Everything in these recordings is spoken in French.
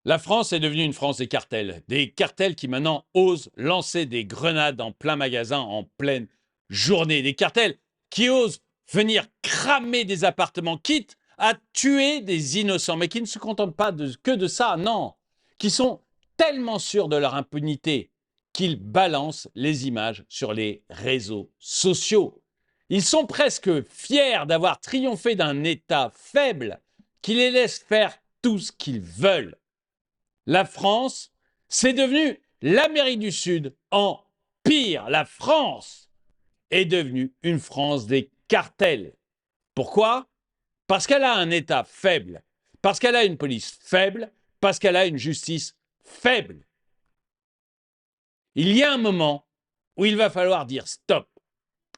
La France est devenue une France des cartels qui maintenant osent lancer des grenades en plein magasin en pleine journée, des cartels qui osent venir cramer des appartements, quitte à tuer des innocents, mais qui ne se contentent pas que de ça, non, qui sont tellement sûrs de leur impunité qu'ils balancent les images sur les réseaux sociaux. Ils sont presque fiers d'avoir triomphé d'un État faible qui les laisse faire tout ce qu'ils veulent. La France, c'est devenu l'Amérique du Sud en pire. La France est devenue une France des cartels. Pourquoi? Parce qu'elle a un État faible, parce qu'elle a une police faible, parce qu'elle a une justice faible. Il y a un moment où il va falloir dire stop,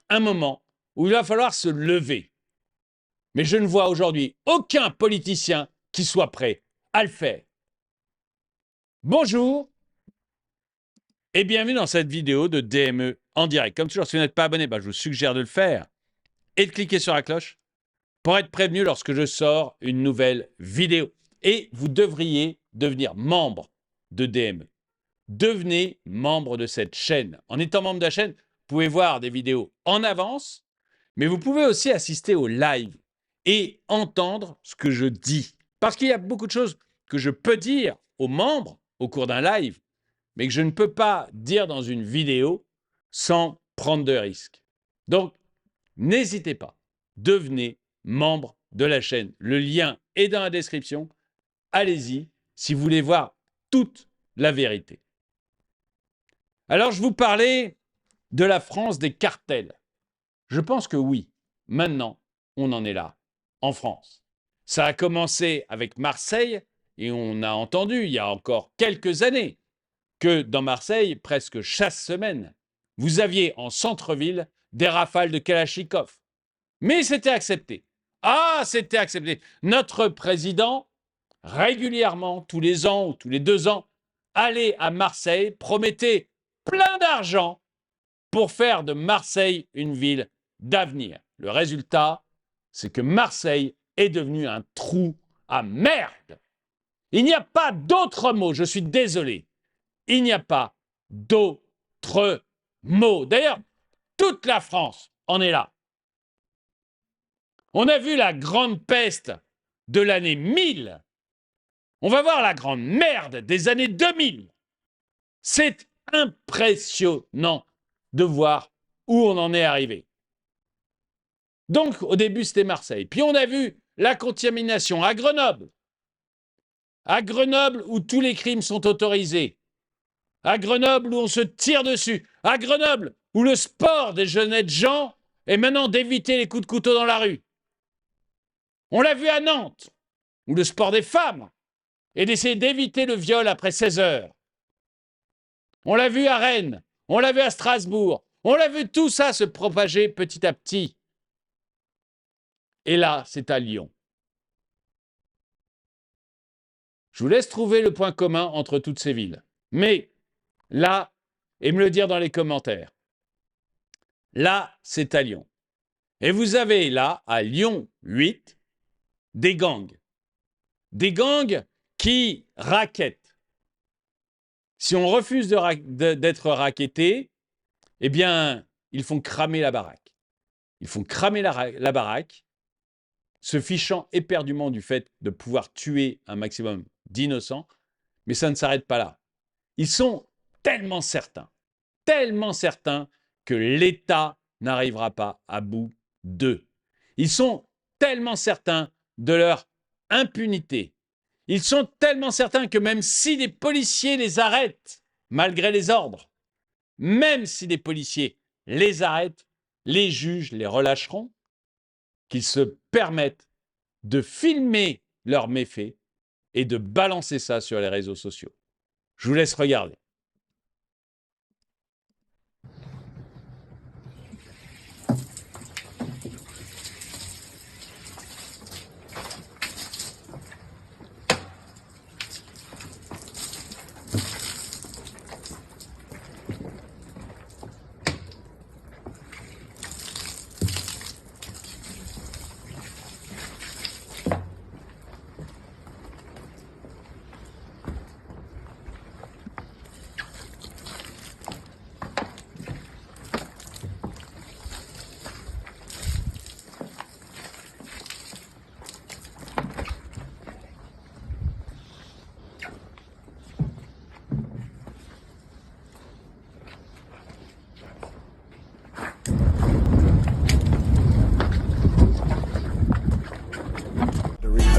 un moment où il va falloir se lever. Mais je ne vois aujourd'hui aucun politicien qui soit prêt à le faire. Bonjour et bienvenue dans cette vidéo de DME en direct. Comme toujours, si vous n'êtes pas abonné, je vous suggère de le faire et de cliquer sur la cloche pour être prévenu lorsque je sors une nouvelle vidéo. Et vous devriez devenir membre de DME. Devenez membre de cette chaîne. En étant membre de la chaîne, vous pouvez voir des vidéos en avance, mais vous pouvez aussi assister au live et entendre ce que je dis. Parce qu'il y a beaucoup de choses que je peux dire aux membres au cours d'un live, mais que je ne peux pas dire dans une vidéo sans prendre de risques. Donc, n'hésitez pas, devenez membre de la chaîne. Le lien est dans la description. Allez-y si vous voulez voir toute la vérité. Alors, je vous parlais de la France des cartels. Je pense que oui, maintenant, on en est là, en France. Ça a commencé avec Marseille, et on a entendu il y a encore quelques années que dans Marseille, presque chaque semaine, vous aviez en centre-ville des rafales de Kalachnikov. Mais c'était accepté. Ah, c'était accepté. Notre président, régulièrement, tous les ans ou tous les 2 ans, allait à Marseille, promettait plein d'argent pour faire de Marseille une ville d'avenir. Le résultat, c'est que Marseille est devenu un trou à merde. Il n'y a pas d'autre mot, je suis désolé. Il n'y a pas d'autre mot. D'ailleurs, toute la France en est là. On a vu la grande peste de l'année 1000. On va voir la grande merde des années 2000. C'est impressionnant de voir où on en est arrivé. Donc, au début, c'était Marseille. Puis on a vu la contamination à Grenoble. À Grenoble, où tous les crimes sont autorisés. À Grenoble, où on se tire dessus. À Grenoble, où le sport des jeunettes gens est maintenant d'éviter les coups de couteau dans la rue. On l'a vu à Nantes, où le sport des femmes est d'essayer d'éviter le viol après 16 heures. On l'a vu à Rennes, on l'a vu à Strasbourg, on l'a vu tout ça se propager petit à petit. Et là, c'est à Lyon. Je vous laisse trouver le point commun entre toutes ces villes. Mais là, et me le dire dans les commentaires, là, c'est à Lyon. Et vous avez là, à Lyon 8, des gangs. Des gangs qui rackettent. Si on refuse d'être racketté, eh bien, ils font cramer la baraque. Ils font cramer la baraque, se fichant éperdument du fait de pouvoir tuer un maximum d'innocents, mais ça ne s'arrête pas là. Ils sont tellement certains que l'État n'arrivera pas à bout d'eux. Ils sont tellement certains de leur impunité. Ils sont tellement certains que même si les policiers les arrêtent, malgré les ordres, même si les policiers les arrêtent, les juges les relâcheront, qu'ils se permettent de filmer leurs méfaits et de balancer ça sur les réseaux sociaux. Je vous laisse regarder.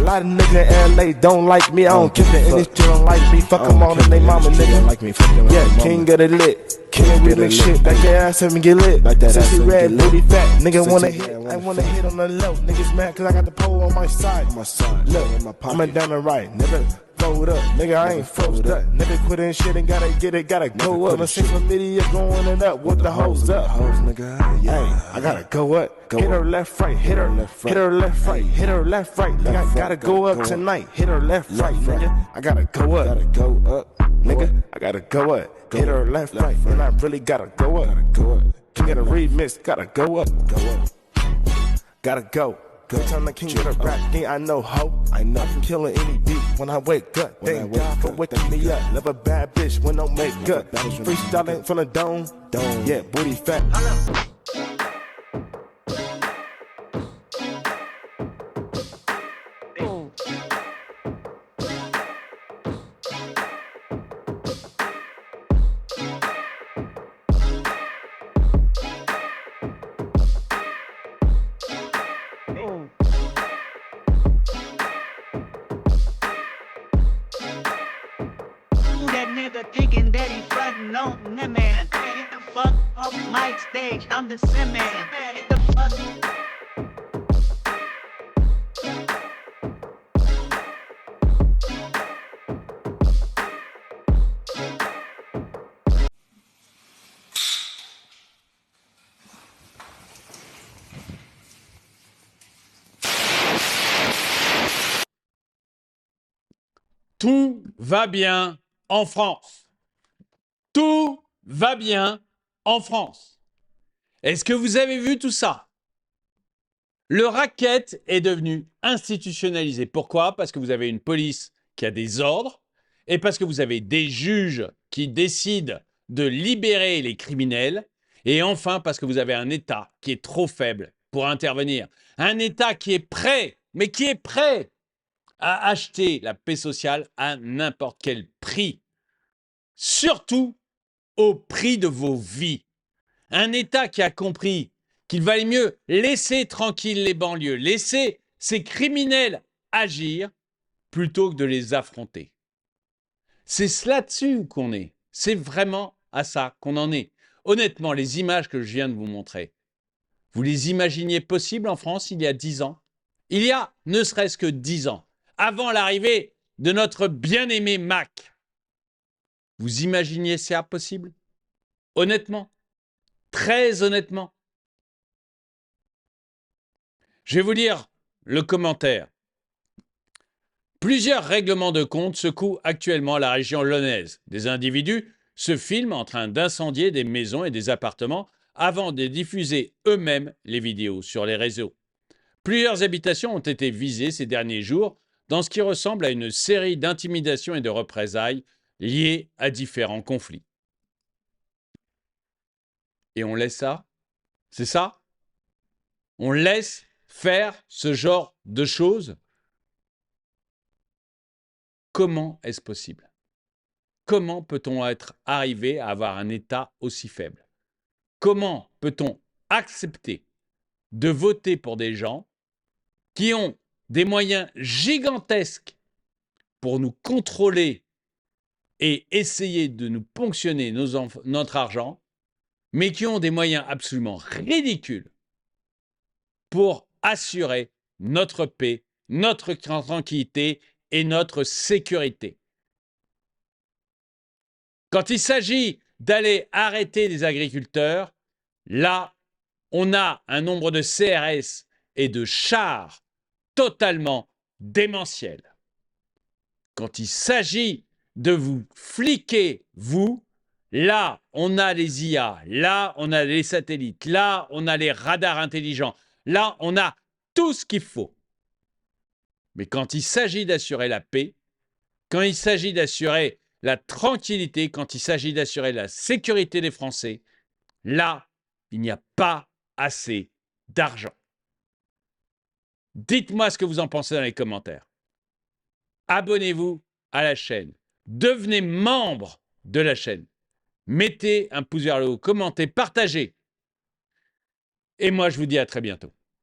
lot of niggas in LA don't like me. I don't give a and they don't like me. Fuck them all and they mama, nigga. Like me, yeah, king of the lit. King remix shit. Back your ass and get lit. Like that ass red, booty fat. Nigga wanna hit. I wanna hit on the low. Niggas mad cause I got the pole on my side. Look, I'm a down the right. Never fold up. Nigga, I ain't froze up. Never quit in shit and gotta get it, gotta go up. Let's see some video going and up with the hoes up. Hey, I gotta go up. Hit her left, right, hit her left, right. Hit her left, right, hit her left, right. Nigga, I gotta go up tonight. Hit her left, right, nigga. I gotta go up. Nigga, I gotta go up. Hit her left, right, and I really gotta go up. King of the remix, gotta go up. Gotta go. Cause I'm the king of the rap game, I know ho. I know I'm killing any beat when I wake up. Thank God for waking me up. Love a bad bitch when no makeup. Freestyling from the dome. Yeah, booty fat. That nigga thinking that he frontin' on me, man. Get the fuck off my stage, I'm the sim man. Get the fuck. Tout va bien en France. Tout va bien en France. Est-ce que vous avez vu tout ça? Le racket est devenu institutionnalisé. Pourquoi? Parce que vous avez une police qui a des ordres et parce que vous avez des juges qui décident de libérer les criminels et enfin parce que vous avez un État qui est trop faible pour intervenir. Un État qui est prêt, mais qui est prêt à acheter la paix sociale à n'importe quel prix. Surtout au prix de vos vies. Un État qui a compris qu'il valait mieux laisser tranquilles les banlieues, laisser ces criminels agir plutôt que de les affronter. C'est là-dessus qu'on est. C'est vraiment à ça qu'on en est. Honnêtement, les images que je viens de vous montrer, vous les imaginiez possibles en France il y a 10 ans? Il y a ne serait-ce que 10 ans, avant l'arrivée de notre bien-aimé Mac. Vous imaginiez ça possible? Honnêtement? Très honnêtement? Je vais vous lire le commentaire. Plusieurs règlements de compte secouent actuellement la région lyonnaise. Des individus se filment en train d'incendier des maisons et des appartements avant de diffuser eux-mêmes les vidéos sur les réseaux. Plusieurs habitations ont été visées ces derniers jours dans ce qui ressemble à une série d'intimidations et de représailles liées à différents conflits. Et on laisse ça? C'est ça? On laisse faire ce genre de choses? Comment est-ce possible? Comment peut-on être arrivé à avoir un État aussi faible? Comment peut-on accepter de voter pour des gens qui ont des moyens gigantesques pour nous contrôler et essayer de nous ponctionner notre argent, mais qui ont des moyens absolument ridicules pour assurer notre paix, notre tranquillité et notre sécurité. Quand il s'agit d'aller arrêter des agriculteurs, là, on a un nombre de CRS et de chars totalement démentiel. Quand il s'agit de vous fliquer, vous, là, on a les IA, là, on a les satellites, là, on a les radars intelligents, là, on a tout ce qu'il faut. Mais quand il s'agit d'assurer la paix, quand il s'agit d'assurer la tranquillité, quand il s'agit d'assurer la sécurité des Français, là, il n'y a pas assez d'argent. Dites-moi ce que vous en pensez dans les commentaires. Abonnez-vous à la chaîne. Devenez membre de la chaîne. Mettez un pouce vers le haut, commentez, partagez. Et moi, je vous dis à très bientôt.